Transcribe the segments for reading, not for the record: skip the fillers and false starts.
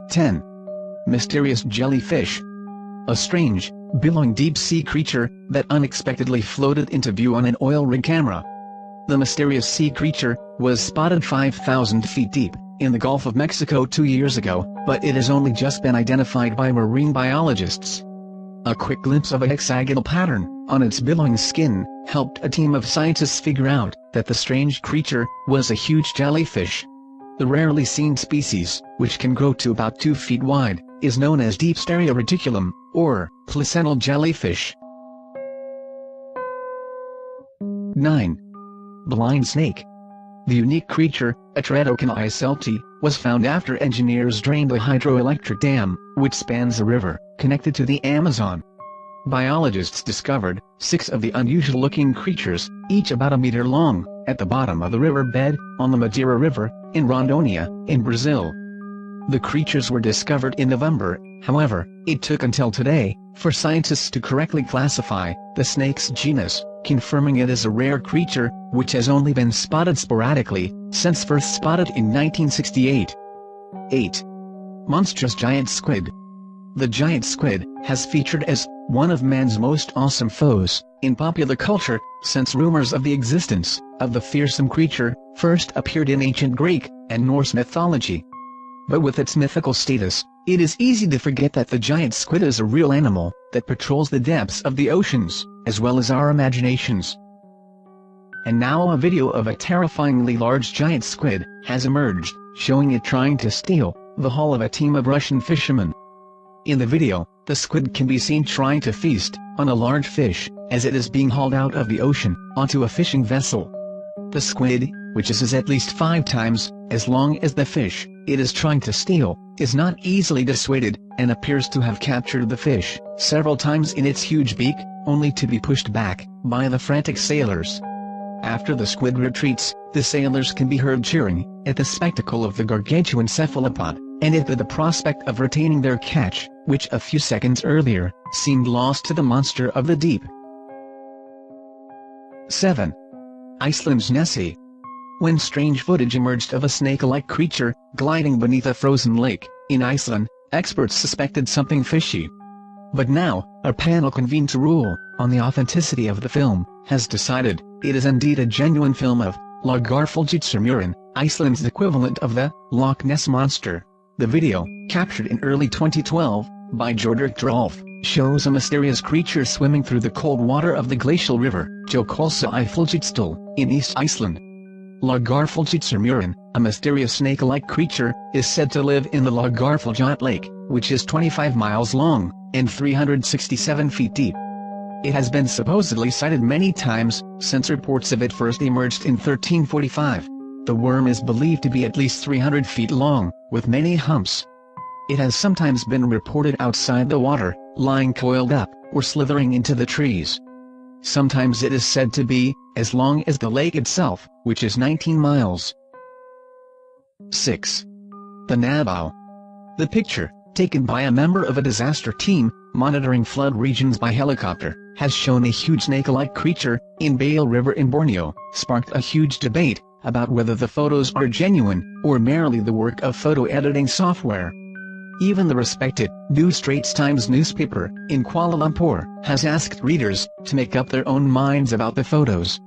10. Mysterious jellyfish. A strange, billowing deep-sea creature that unexpectedly floated into view on an oil rig camera. The mysterious sea creature was spotted 5,000 feet deep in the Gulf of Mexico 2 years ago, but it has only just been identified by marine biologists. A quick glimpse of a hexagonal pattern on its billowing skin helped a team of scientists figure out that the strange creature was a huge jellyfish. The rarely seen species, which can grow to about 2 feet wide, is known as deep stereoreticulum, or placental jellyfish. 9. Blind snake. The unique creature, Atretocanicelti, was found after engineers drained a hydroelectric dam, which spans a river, connected to the Amazon. Biologists discovered 6 of the unusual-looking creatures, each about a meter long, at the bottom of the riverbed, on the Madeira River, in Rondônia, in Brazil. The creatures were discovered in November, however, it took until today, for scientists to correctly classify the snake's genus, confirming it as a rare creature, which has only been spotted sporadically, since first spotted in 1968. 8. Monstrous giant squid. The giant squid has featured as one of man's most awesome foes in popular culture, since rumors of the existence of the fearsome creature first appeared in ancient Greek and Norse mythology. But with its mythical status, it is easy to forget that the giant squid is a real animal that patrols the depths of the oceans, as well as our imaginations. And now a video of a terrifyingly large giant squid has emerged, showing it trying to steal the haul of a team of Russian fishermen. In the video, the squid can be seen trying to feast on a large fish, as it is being hauled out of the ocean onto a fishing vessel. The squid, which is at least 5 times as long as the fish it is trying to steal, is not easily dissuaded, and appears to have captured the fish several times in its huge beak, only to be pushed back by the frantic sailors. After the squid retreats, the sailors can be heard cheering at the spectacle of the gargantuan cephalopod, and at the prospect of retaining their catch, which a few seconds earlier seemed lost to the monster of the deep. 7. Iceland's Nessie. When strange footage emerged of a snake-like creature gliding beneath a frozen lake in Iceland, experts suspected something fishy. But now, a panel convened to rule on the authenticity of the film has decided it is indeed a genuine film of Lagarfalljitsmurinn, Iceland's equivalent of the Loch Ness Monster. The video, captured in early 2012 by Jordrik Drolf, shows a mysterious creature swimming through the cold water of the glacial river, Jökulsá in East Iceland. Lagarfalljitsmurinn, a mysterious snake-like creature, is said to live in the Lagarfalljot Lake, which is 25 miles long and 367 feet deep. It has been supposedly sighted many times since reports of it first emerged in 1345. The worm is believed to be at least 300 feet long, with many humps. It has sometimes been reported outside the water, lying coiled up, or slithering into the trees. Sometimes it is said to be as long as the lake itself, which is 19 miles. 6. The Nabao. The picture, taken by a member of a disaster team monitoring flood regions by helicopter, has shown a huge snake-like creature in Bale River in Borneo, sparked a huge debate about whether the photos are genuine or merely the work of photo editing software. Even the respected New Straits Times newspaper in Kuala Lumpur has asked readers to make up their own minds about the photos.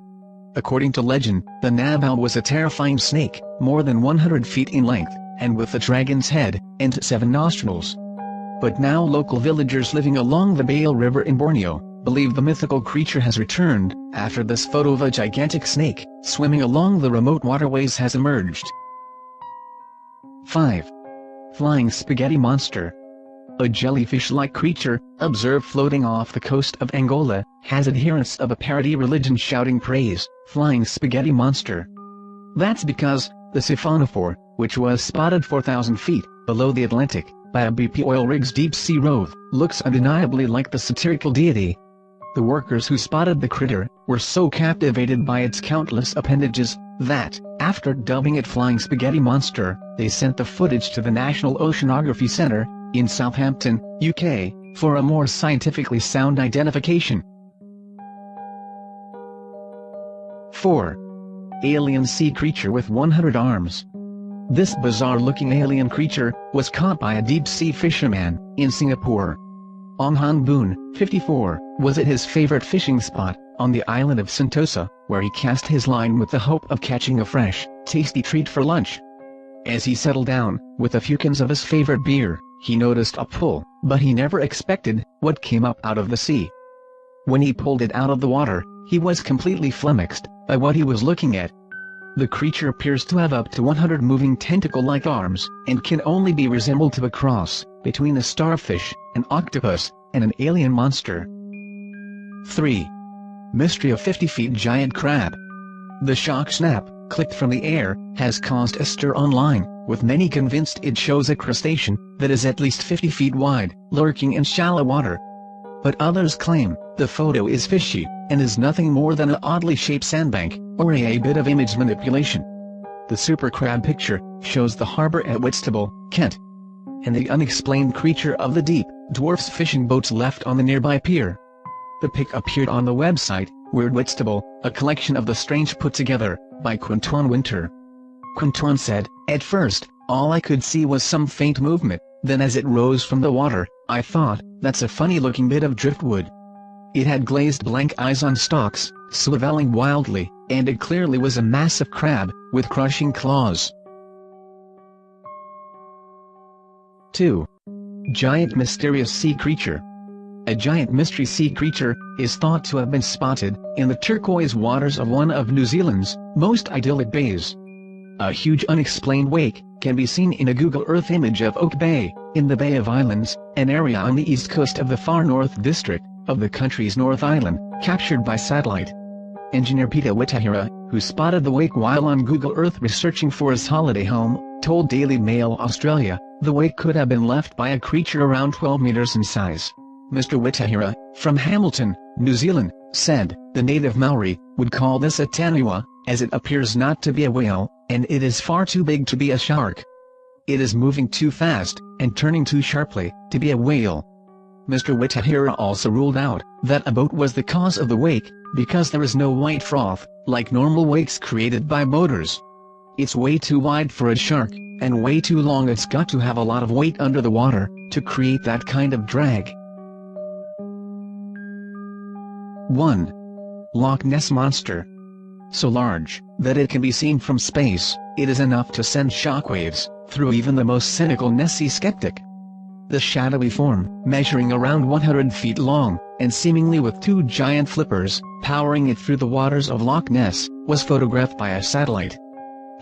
According to legend, the Nabao was a terrifying snake, more than 100 feet in length, and with a dragon's head and 7 nostrils. But now local villagers living along the Bale River in Borneo believe the mythical creature has returned, after this photo of a gigantic snake swimming along the remote waterways has emerged. 5. Flying spaghetti monster. A jellyfish-like creature, observed floating off the coast of Angola, has adherents of a parody religion shouting praise, "Flying spaghetti monster." That's because the siphonophore, which was spotted 4,000 feet below the Atlantic by a BP oil rig's deep-sea rove, looks undeniably like the satirical deity. The workers who spotted the critter were so captivated by its countless appendages that, after dubbing it Flying Spaghetti Monster, they sent the footage to the National Oceanography Centre in Southampton, UK, for a more scientifically sound identification. 4. alien sea creature with 100 arms. This bizarre-looking alien creature was caught by a deep-sea fisherman in Singapore. Ong Han Boon, 54, was at his favorite fishing spot on the island of Sentosa, where he cast his line with the hope of catching a fresh, tasty treat for lunch. As he settled down, with a few cans of his favorite beer, he noticed a pull, but he never expected what came up out of the sea. When he pulled it out of the water, he was completely flummoxed by what he was looking at. The creature appears to have up to 100 moving tentacle-like arms, and can only be resembled to a cross between a starfish, an octopus, and an alien monster. 3. Mystery of 50-feet giant crab. The shock snap, clicked from the air, has caused a stir online, with many convinced it shows a crustacean that is at least 50 feet wide, lurking in shallow water. But others claim the photo is fishy, and is nothing more than an oddly shaped sandbank, or a bit of image manipulation. The super crab picture shows the harbor at Whitstable, Kent. And the unexplained creature of the deep dwarfs fishing boats left on the nearby pier. The pic appeared on the website, Weird Whitstable, a collection of the strange put together, by Quinton Winter. Quinton said, "At first, all I could see was some faint movement, then as it rose from the water, I thought, that's a funny-looking bit of driftwood. It had glazed blank eyes on stalks, swiveling wildly, and it clearly was a massive crab, with crushing claws." 2. Giant mysterious sea creature. A giant mystery sea creature is thought to have been spotted in the turquoise waters of one of New Zealand's most idyllic bays. A huge unexplained wake can be seen in a Google Earth image of Oak Bay, in the Bay of Islands, an area on the east coast of the far north district of the country's North Island, captured by satellite. Engineer Peter Witahira, who spotted the wake while on Google Earth researching for his holiday home, told Daily Mail Australia, the wake could have been left by a creature around 12 meters in size. Mr. Witahira, from Hamilton, New Zealand, said, the native Maori would call this a taniwa, as it appears not to be a whale, and it is far too big to be a shark. It is moving too fast, and turning too sharply, to be a whale. Mr. Witahira also ruled out that a boat was the cause of the wake, because there is no white froth, like normal wakes created by boaters. It's way too wide for a shark, and way too long. It's got to have a lot of weight under the water to create that kind of drag. 1. Loch Ness Monster. So large that it can be seen from space, it is enough to send shockwaves through even the most cynical Nessie skeptic. The shadowy form, measuring around 100 feet long, and seemingly with two giant flippers powering it through the waters of Loch Ness, was photographed by a satellite.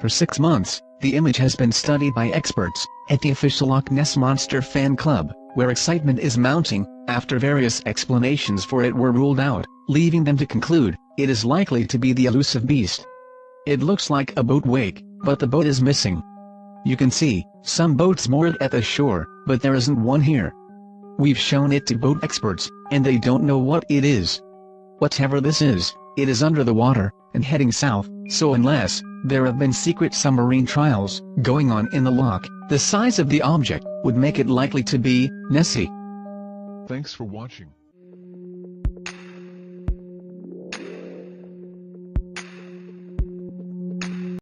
For 6 months, the image has been studied by experts at the official Loch Ness Monster fan club, where excitement is mounting after various explanations for it were ruled out, leaving them to conclude it is likely to be the elusive beast. It looks like a boat wake, but the boat is missing. You can see some boats moored at the shore, but there isn't one here. We've shown it to boat experts, and they don't know what it is. Whatever this is, it is under the water, and heading south, so unless there have been secret submarine trials going on in the loch, the size of the object would make it likely to be Nessie. Thanks for watching.